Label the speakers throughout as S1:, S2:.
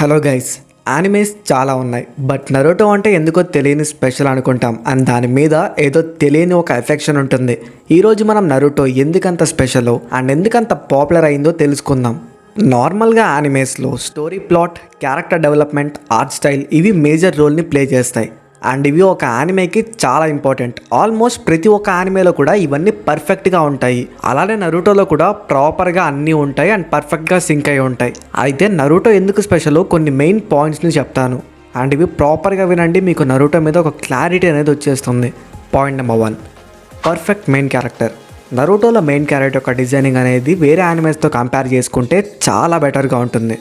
S1: Hello guys, animes చాలా ఉన్నాయి. But Naruto అంటే ఎందుకో తెలియని స్పెషల్ అనుకుంటాం. అండ్ దాని మీద ఏదో తెలియని ఒక ఎఫెక్షన్ ఉంటుంది. ఈరోజు మనం నరుటో ఎందుకంత స్పెషల్ అండ్ ఎందుకంత పాపులర్ అయిందో తెలుసుకుందాం. నార్మల్గా యానిమేస్లో story plot, character development, art style ఇవి మేజర్ రోల్ని ప్లే చేస్తాయి. అండ్ ఇవి ఒక యానిమేకి చాలా ఇంపార్టెంట్. ఆల్మోస్ట్ ప్రతి ఒక్క యానిమేలో కూడా ఇవన్నీ పర్ఫెక్ట్గా ఉంటాయి. అలానే నరుటోలో కూడా ప్రాపర్గా అన్నీ ఉంటాయి అండ్ పర్ఫెక్ట్గా సింక్ అయి ఉంటాయి. అయితే నరుటో ఎందుకు స్పెషల్ కొన్ని మెయిన్ పాయింట్స్ని చెప్తాను. అండ్ ఇవి ప్రాపర్గా వినండి, మీకు నరుటో మీద ఒక క్లారిటీ అనేది వచ్చేస్తుంది. Point number 1, perfect main character. నరుటోలో మెయిన్ క్యారెక్టర్ యొక్క డిజైనింగ్ అనేది వేరే యానిమేస్తో కంపేర్ చేసుకుంటే చాలా బెటర్గా ఉంటుంది.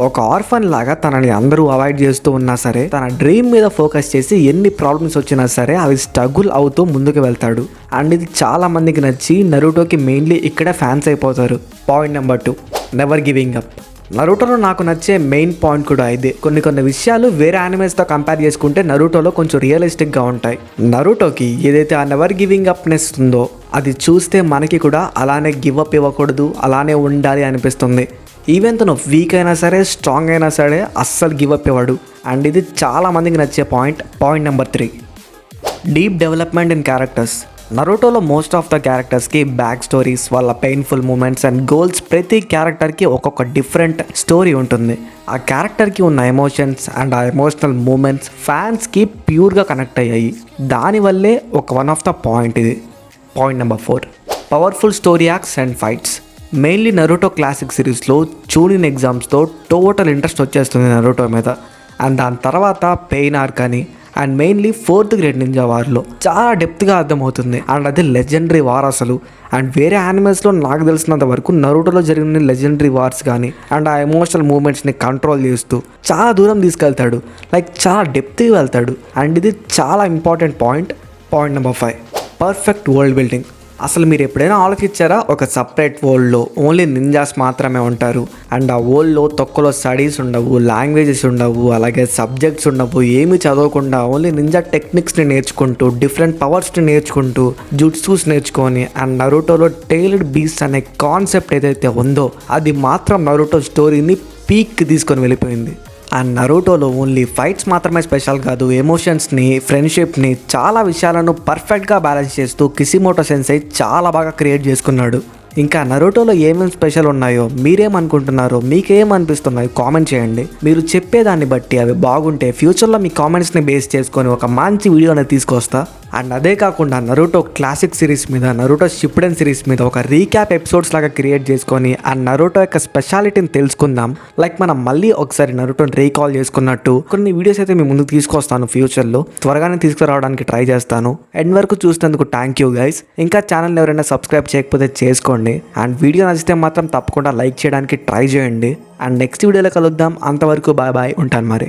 S1: ఒక ఆర్ఫన్ లాగా తనని అందరూ అవాయిడ్ చేస్తూ ఉన్నా సరే, తన డ్రీమ్ మీద ఫోకస్ చేసి ఎన్ని ప్రాబ్లమ్స్ వచ్చినా సరే అవి స్ట్రగుల్ అవుతూ ముందుకు వెళ్తాడు. అండ్ ఇది చాలా మందికి నచ్చి నరుటోకి మెయిన్లీ ఇక్కడే ఫ్యాన్స్ అయిపోతారు. Point number 2, never giving up. నరుటోలో నాకు నచ్చే మెయిన్ పాయింట్ కూడా ఇదే. కొన్ని విషయాలు వేరే యానిమేస్తో కంపేర్ చేసుకుంటే నరుటోలో కొంచెం రియలిస్టిక్గా ఉంటాయి. నరుటోకి ఏదైతే ఆ నెవర్ గివింగ్ అప్నెస్ ఉందో అది చూస్తే మనకి కూడా అలానే గివ్ అప్ ఇవ్వకూడదు, అలానే ఉండాలి అనిపిస్తుంది. ఈవెన్ తను వీక్ అయినా సరే, స్ట్రాంగ్ అయినా సరే అస్సలు గివ్ అప్ ఇవ్వడు. అండ్ ఇది చాలా మందికి నచ్చే point. Point number 3, deep development in characters. నరుటోలో మోస్ట్ ఆఫ్ ద క్యారెక్టర్స్కి బ్యాక్ స్టోరీస్, వాళ్ళ పెయిన్ఫుల్ మూమెంట్స్ అండ్ గోల్స్, ప్రతి క్యారెక్టర్కి ఒక్కొక్క డిఫరెంట్ స్టోరీ ఉంటుంది. ఆ క్యారెక్టర్కి ఉన్న ఎమోషన్స్ అండ్ ఆ ఎమోషనల్ మూమెంట్స్ ఫ్యాన్స్కి ప్యూర్గా కనెక్ట్ అయ్యాయి. దానివల్లే వన్ ఆఫ్ ద పాయింట్ ఇది. Point number 4, powerful story arcs and fights. Mainly Naruto classic సిరీస్లో చూనిన్ ఎగ్జామ్స్తో టోటల్ ఇంట్రెస్ట్ వచ్చేస్తుంది నరుటో మీద. అండ్ దాని తర్వాత పెయిన్ ఆర్క్ అని and mainly 4th grade ninja వార్లో చాలా డెప్త్గా అర్థమవుతుంది. అండ్ అది లెజెండరీ వార్ అసలు. అండ్ వేరే యానిమల్స్లో నాకు తెలిసినంత వరకు నరుటోలో జరిగిన లెజెండరీ వార్స్ కానీ అండ్ ఆ ఎమోషనల్ మూమెంట్స్ని కంట్రోల్ చేస్తూ చాలా దూరం తీసుకెళ్తాడు. లైక్ చాలా డెప్త్గా వెళ్తాడు. అండ్ ఇది చాలా important point. Point number 5, perfect world building. అసలు మీరు ఎప్పుడైనా ఆలోచించారా, ఒక సపరేట్ వరల్డ్లో ఓన్లీ నింజాస్ మాత్రమే ఉంటారు. అండ్ ఆ వరల్డ్లో తొక్కలో స్టడీస్ ఉండవు, లాంగ్వేజెస్ ఉండవు, అలాగే సబ్జెక్ట్స్ ఉండవు, ఏమి చదవకుండా ఓన్లీ నింజా టెక్నిక్స్ని నేర్చుకుంటూ, డిఫరెంట్ పవర్స్ని నేర్చుకుంటూ, జుట్సూస్ నేర్చుకొని అండ్ నరుటోలో టైల్డ్ బీస్ట్ అనే కాన్సెప్ట్ ఏదైతే ఉందో అది మాత్రం నరుటో స్టోరీని పీక్ తీసుకొని వెళ్ళిపోయింది. అండ్ నరుటోలో ఓన్లీ ఫైట్స్ మాత్రమే స్పెషల్ కాదు, ఎమోషన్స్ని, ఫ్రెండ్షిప్ని, చాలా విషయాలను పర్ఫెక్ట్గా బ్యాలెన్స్ చేస్తూ కిసిమోటో సెన్సై చాలా బాగా క్రియేట్ చేసుకున్నాడు. ఇంకా నరుటోలో ఏమేమి స్పెషల్ ఉన్నాయో మీరేమనుకుంటున్నారో, మీకేమనిపిస్తున్నాయో కామెంట్ చేయండి. మీరు చెప్పేదాన్ని బట్టి అవి బాగుంటే ఫ్యూచర్లో మీ కామెంట్స్ని బేస్ చేసుకొని ఒక మంచి వీడియో అనేది తీసుకొస్తా. అండ్ అదే కాకుండా నరుటో క్లాసిక్ సిరీస్ మీద, నరుటో షిప్పుడెన్ సిరీస్ మీద ఒక రీక్యాప్ ఎపిసోడ్స్ లాగా క్రియేట్ చేసుకొని అండ్ నరుటో యొక్క స్పెషాలిటీని తెలుసుకుందాం. లైక్ మనం మళ్ళీ ఒకసారి నరుటోని రీకాల్ చేసుకున్నట్టు కొన్ని వీడియోస్ అయితే మీ ముందుకు తీసుకొస్తాను. ఫ్యూచర్లో త్వరగానే తీసుకురావడానికి ట్రై చేస్తాను. ఎండ్ వరకు చూసినందుకు థ్యాంక్ యూ గైస్. ఇంకా ఛానల్ ఎవరైనా సబ్స్క్రైబ్ చేయకపోతే చేసుకోండి. అండ్ వీడియో నచ్చితే మాత్రం తప్పకుండా లైక్ చేయడానికి ట్రై చేయండి. అండ్ నెక్స్ట్ వీడియోలో కలుద్దాం. అంతవరకు బాయ్ బాయ్, ఉంటాను మరి.